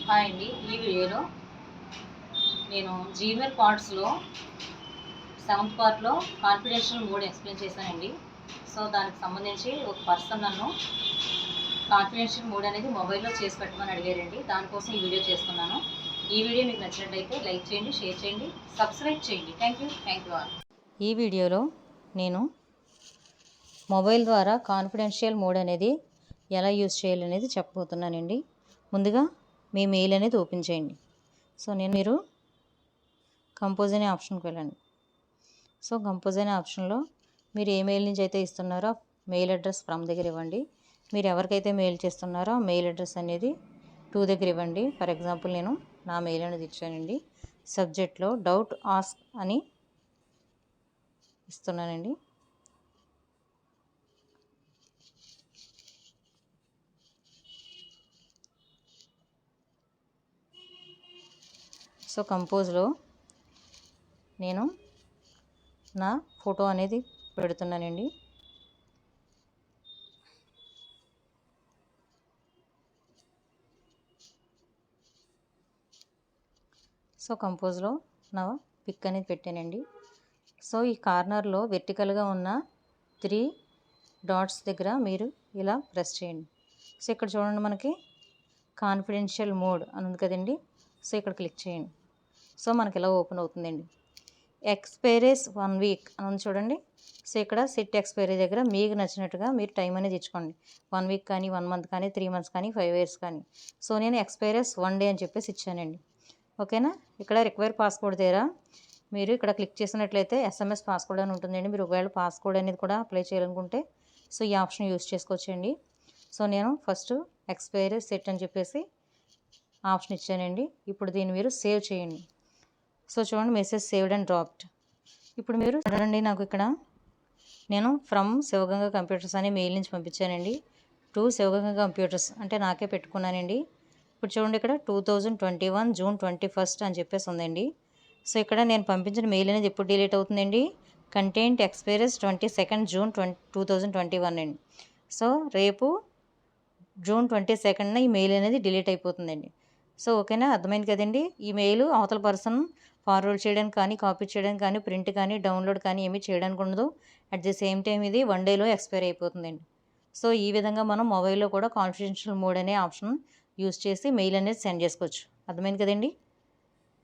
Hi అండి. ఈ వీడియోలో నేను జీమెయిల్ పార్ట్స్లో 7th పార్ట్లో కాన్ఫిడెన్షియల్ మోడ్ ఎక్స్ప్లెయిన్ చేశానండి. సో దానికి సంబంధించి ఒక పర్సన్ నన్ను కాన్ఫిడెన్షియల్ మోడ్ అనేది మొబైల్లో చేసి పెట్టమని అడిగారండి. దానికోసం ఈ వీడియో చేస్తున్నాను. ఈ వీడియో మీకు నచ్చినట్లయితే లైక్ చేయండి, షేర్ చేయండి, సబ్స్క్రైబ్ చేయండి. Thank you all. ఈ వీడియోలో నేను మొబైల్ ద్వారా కాన్ఫిడెన్షియల్ మోడ్ అనేది ఎలా యూజ్ చేయాలనేది చెప్పబోతున్నానండి. ముందుగా మీ మెయిల్ అనేది ఓపెన్ చేయండి. సో మీరు కంపోజ్ అనే ఆప్షన్కి వెళ్ళండి. సో కంపోజ్ అనే ఆప్షన్లో మీరు ఏ మెయిల్ నుంచి అయితే ఇస్తున్నారో మెయిల్ అడ్రస్ ఫ్రమ్ దగ్గర ఇవ్వండి. మీరు ఎవరికైతే మెయిల్ చేస్తున్నారో మెయిల్ అడ్రస్ అనేది టు దగ్గర ఇవ్వండి. ఫర్ ఎగ్జాంపుల్ నేను నా మెయిల్ అనేది ఇచ్చానండి. సబ్జెక్ట్లో డౌట్ ఆస్క్ అని ఇస్తున్నానండి. సో కంపోజ్లో నేను నా ఫోటో అనేది పెడుతున్నానండి. సో కంపోజ్లో నా పిక్ అనేది పెట్టానండి. సో ఈ కార్నర్లో వెర్టికల్గా ఉన్న 3 డాట్స్ దగ్గర మీరు ఇలా ప్రెస్ చేయండి. సో ఇక్కడ చూడండి, మనకి కాన్ఫిడెన్షియల్ మోడ్ అని ఉంది కదండి. సో ఇక్కడ క్లిక్ చేయండి. సో మనకి ఇలా ఓపెన్ అవుతుందండి. ఎక్స్పైరీస్ 1 వీక్ అని ఉంది చూడండి. సో ఇక్కడ సెట్ ఎక్స్పైరీ దగ్గర మీకు నచ్చినట్టుగా మీరు టైం అనేది ఇచ్చుకోండి. 1 వీక్ కానీ, 1 మంత్ కానీ, 3 మంత్స్ కానీ, 5 ఇయర్స్ కానీ. సో నేను ఎక్స్పైరీస్ 1 డే అని చెప్పేసి ఇచ్చానండి. ఓకేనా. ఇక్కడ రిక్వైర్ పాస్కోడ్ దగ్గర మీరు ఇక్కడ క్లిక్ చేసినట్లయితే ఎస్ఎంఎస్ పాస్కోడ్ అని ఉంటుందండి. మీరు ఒకవేళ పాస్కోడ్ అనేది కూడా అప్లై చేయాలనుకుంటే సో ఈ ఆప్షన్ యూజ్ చేసుకోవచ్చండి. సో నేను ఫస్ట్ ఎక్స్పైరీ సెట్ అని చెప్పేసి ఆప్షన్ ఇచ్చానండి. ఇప్పుడు దీన్ని మీరు సేవ్ చేయండి. సో చూడండి, మెసేజ్ సేవ్డ్ అండ్ డ్రాప్డ్. ఇప్పుడు మీరు చూడండి, నాకు ఇక్కడ నేను ఫ్రమ్ శివగంగా కంప్యూటర్స్ అనే మెయిల్ నుంచి పంపించానండి టు శివగంగా కంప్యూటర్స్ అంటే నాకే పెట్టుకున్నానండి. ఇప్పుడు చూడండి, ఇక్కడ 2021 జూన్ 21 అని చెప్పేసి ఉందండి. సో ఇక్కడ నేను పంపించిన మెయిల్ అనేది ఎప్పుడు డిలీట్ అవుతుందండి? కంటెంట్ ఎక్స్పైరీస్ 22 జూన్ 2021 అండి. సో రేపు జూన్ 22న ఈ మెయిల్ అనేది డిలీట్ అయిపోతుందండి. సో ఓకేనా, అర్థమైంది కదండి. ఈ మెయిల్ అవతల పర్సన్ ఫార్వర్డ్ చేయడానికి కానీ, కాపీ చేయడానికి కానీ, ప్రింట్ కానీ, డౌన్లోడ్ కానీ ఏమీ చేయడానికి ఉండదు. అట్ ది సేమ్ టైం ఇది 1 డేలో ఎక్స్పైర్ అయిపోతుందండి. సో ఈ విధంగా మనం మొబైల్లో కూడా కాన్ఫిడెన్షియల్ మోడ్ అనే ఆప్షన్ యూజ్ చేసి మెయిల్ అనేది సెండ్ చేసుకోవచ్చు. అర్థమైంది కదండి.